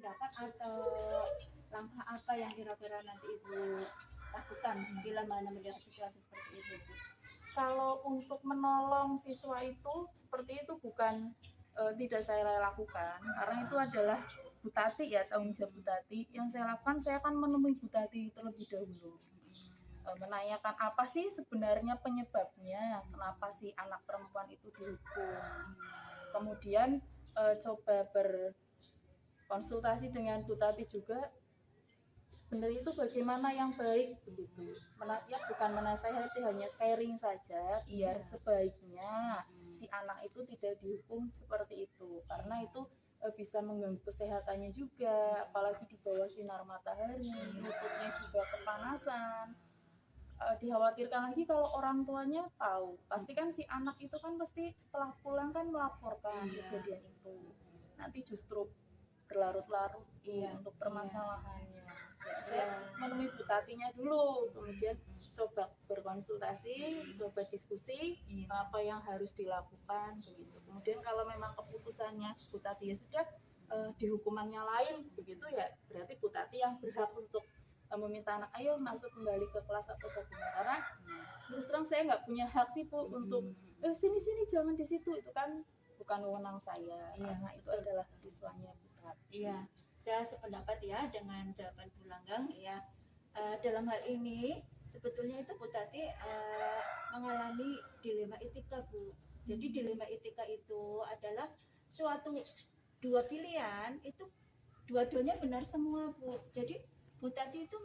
tindakan atau langkah apa yang kira-kira nanti Ibu lakukan bila mana melihat situasi seperti itu, Bu? Kalau untuk menolong siswa itu seperti itu bukan tidak saya lakukan, karena itu adalah Bu Tati ya, tanggung jawab Bu Tati. Yang saya lakukan, saya akan menemui Bu Tati terlebih dahulu, menanyakan apa sih sebenarnya penyebabnya, kenapa si anak perempuan itu dihukum. Kemudian coba berkonsultasi dengan Bu Tati juga, sebenarnya itu bagaimana yang baik begitu. Ya bukan menasehati, hanya sharing saja biar sebaiknya si anak itu tidak dihukum seperti itu, karena itu bisa mengganggu kesehatannya juga, apalagi di bawah sinar matahari, lututnya juga kepanasan. Dikhawatirkan lagi kalau orang tuanya tahu, pasti kan si anak itu kan pasti setelah pulang kan melaporkan kejadian itu, nanti justru berlarut-larut untuk permasalahannya. Saya menemui Bu Tatinya dulu, kemudian coba berkonsultasi, coba diskusi apa yang harus dilakukan begitu. Kemudian kalau memang keputusannya Bu Tati ya sudah di hukumannya lain begitu ya, berarti Bu Tati yang berhak untuk meminta anak ayo masuk kembali ke kelas atau bagaimana, karena terus terang saya nggak punya hak sih Bu untuk sini jangan di situ, itu kan bukan wewenang saya, karena itu adalah siswanya Bu Tati. Iya, saya sependapat ya dengan jawaban Bu Langgang ya. Dalam hal ini sebetulnya itu Bu Tati mengalami dilema etika, Bu. Jadi dilema etika itu adalah suatu dua pilihan, itu dua-duanya benar semua, Bu. Jadi Bu Tati itu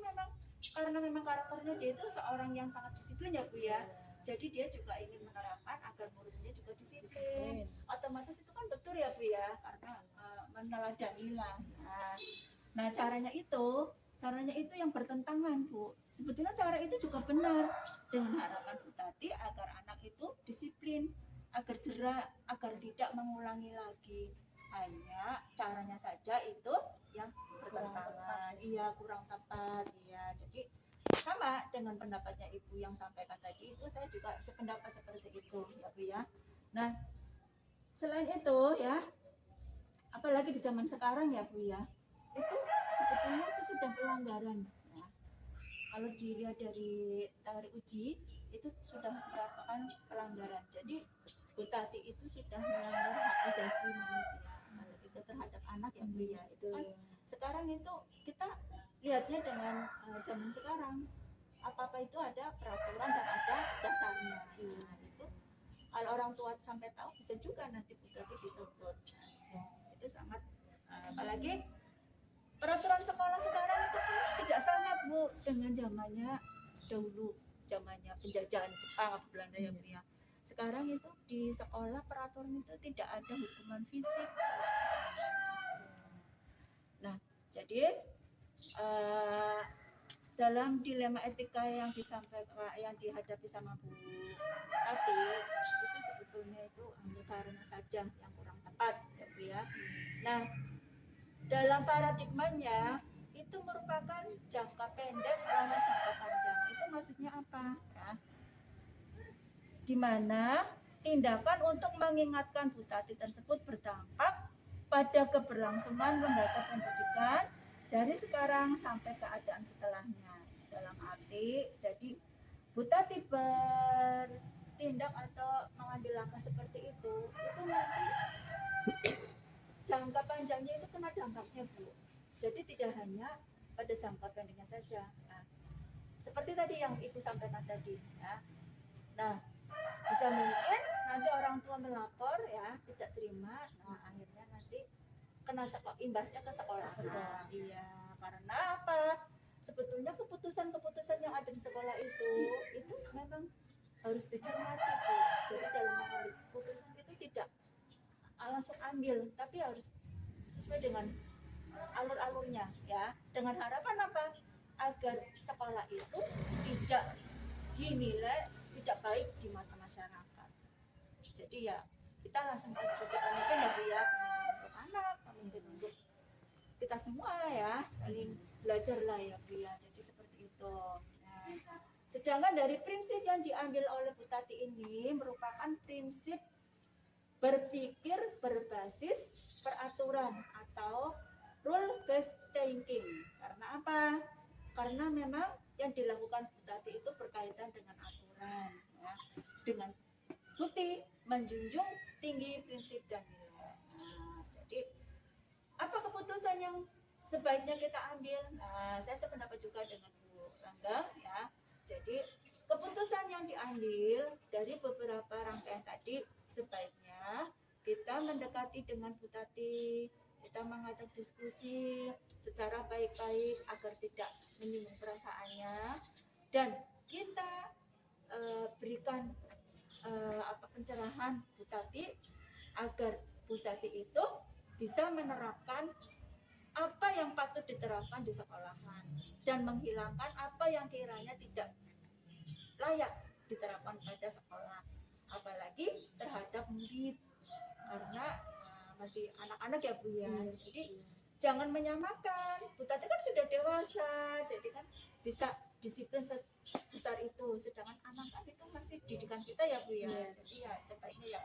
karena memang karakternya dia itu seorang yang sangat disiplin ya, Bu ya. Jadi dia juga ingin menerapkan agar muridnya juga disiplin. Otomatis itu kan betul ya, Bu ya, karena meneladani lah. Nah, caranya itu yang bertentangan, Bu. Sebetulnya cara itu juga benar, dengan harapan Bu Tati agar anak itu disiplin, agar jerak, agar tidak mengulangi lagi. Hanya caranya saja itu yang bertentangan, kurang tepat, Jadi sama dengan pendapatnya Ibu yang sampaikan tadi, itu saya juga sependapat seperti itu ya, Bu ya. Nah, selain itu ya, apalagi di zaman sekarang ya, Bu ya, itu sebetulnya itu sudah pelanggaran ya. Kalau dilihat dari uji itu sudah merupakan pelanggaran. Jadi Bu Tati itu sudah melanggar hak asasi manusia kalau itu terhadap anak ya, Bu ya. Itu kan sekarang itu kita lihatnya dengan zaman sekarang, apa-apa itu ada peraturan dan ada dasarnya. Nah, itu kalau orang tua sampai tahu bisa juga nanti Bu Tati dituntut. Itu sangat apalagi peraturan sekolah sekarang itu pun tidak sama, Bu, dengan zamannya dahulu, zamannya penjajahan Jepang atau Belanda ya, Bu ya. Sekarang itu di sekolah peraturan itu tidak ada hukuman fisik. Nah, jadi dalam dilema etika yang disampaikan, yang dihadapi sama Bu Tati, itu sebetulnya itu hanya caranya saja yang kurang tepat ya, Bu ya. Nah, dalam paradigmanya itu merupakan jangka pendek lawan jangka panjang. Itu maksudnya apa ya? Dimana tindakan untuk mengingatkan Bu Tati tersebut berdampak pada keberlangsungan lembaga pendidikan dari sekarang sampai keadaan setelahnya. Dalam arti, jadi Bu Tati bertindak atau mengambil langkah seperti itu nanti jangka panjangnya itu kena dampaknya, Bu. Jadi tidak hanya pada jangka pendeknya saja. Nah, seperti tadi yang Ibu sampaikan tadi ya. Nah, bisa mungkin nanti orang tua melapor ya, tidak terima. Nah, akhirnya nanti kena imbasnya ke sekolah. Iya, karena apa? Sebetulnya keputusan-keputusan yang ada di sekolah itu memang harus dicermati, Bu. Jadi dalam mengambil keputusan itu tidak langsung ambil, tapi harus sesuai dengan alur-alurnya ya, dengan harapan apa? Agar sekolah itu tidak dinilai tidak baik di mata masyarakat. Jadi ya kita langsung sebagai pemimpin ya, Bu ya, untuk anak, pemimpin untuk kita semua ya, saling belajar lah ya, Bu ya. Jadi seperti itu. Nah, sedangkan dari prinsip yang diambil oleh Bu Tati ini merupakan prinsip berpikir berbasis peraturan atau rule based karena memang yang dilakukan Bu Tati itu berkaitan dengan aturan, ya, dengan bukti menjunjung tinggi prinsip dan nilai. Nah, jadi apa keputusan yang sebaiknya kita ambil? Nah, saya sependapat juga dengan Bu Langgang, ya. Jadi keputusan yang diambil dari beberapa rangkaian tadi, sebaiknya kita mendekati dengan Bu Tati, kita mengajak diskusi secara baik-baik agar tidak menyinggung perasaannya, dan kita berikan pencerahan Bu Tati agar Bu Tati itu bisa menerapkan apa yang patut diterapkan di sekolahan dan menghilangkan apa yang kiranya tidak layak diterapkan pada sekolah, apalagi terhadap murid, karena masih anak-anak ya Bu ya. Jadi jangan menyamakan. Bu Tati kan sudah dewasa, jadi kan bisa disiplin sebesar itu, sedangkan anak kan itu masih didikan kita ya Bu ya. Jadi ya sebaiknya ya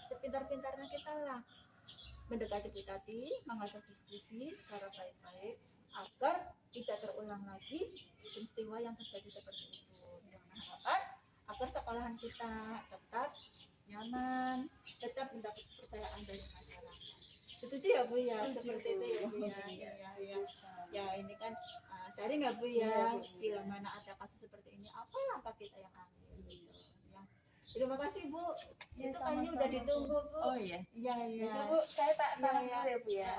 sepintar-pintarnya kita lah mendekati Bu Tati, mengajak diskusi secara baik-baik agar tidak terulang lagi peristiwa yang terjadi seperti itu. Dengan harapan agar sekolahan kita tetap nyaman, tetap mendapat kepercayaan dari masyarakat. Setuju ya Bu ya? Seperti itu ya Bu ya. Ya ini kan sharing ya Bu ya. Bila mana ada kasus seperti ini, apa langkah kita yang ambil gitu. Ya. Terima kasih Bu. Ya, Itu kayaknya udah ditunggu Bu. Oh iya. Iya. Bu, saya tak salah dulu ya Bu ya.